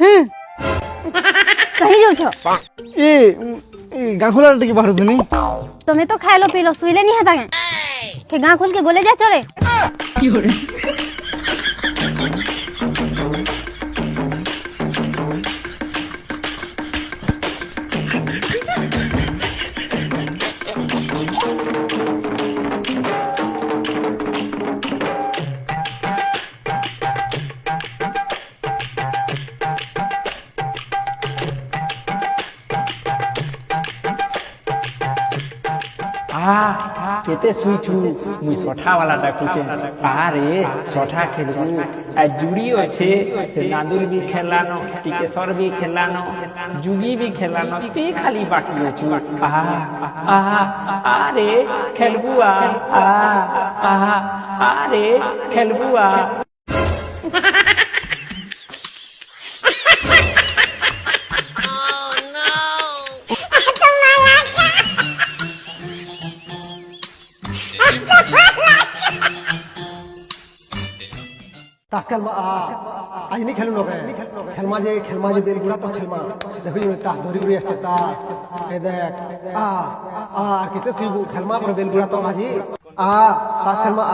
कहीं जाऊ छ ए गाँ खोला टिके बाहर दुनी तुम्हें तो खाइलो पीलो सुइले नहीं हता के गाँ खोल के गोले जा चले केते सुइछु मुई सठा वाला डाकुचे आरे सठा खेलबू आ जुड़ी আছে से नादुल भी खेलानो टिकेसर भी खेलानो जुगी भी खेलानो ते खाली बाकी होछु आरे खेलबू आरे खेलबू तास खेलमा आज नहीं खेलू लोग खेलमा जे बेल गुड़ा तो खेलमा देखो ये तास धरी गुड़ी আছে तास ए देख আর কেতে সুইবু খেলমা पर बेल गुड़ा तो आजी तास खेलमा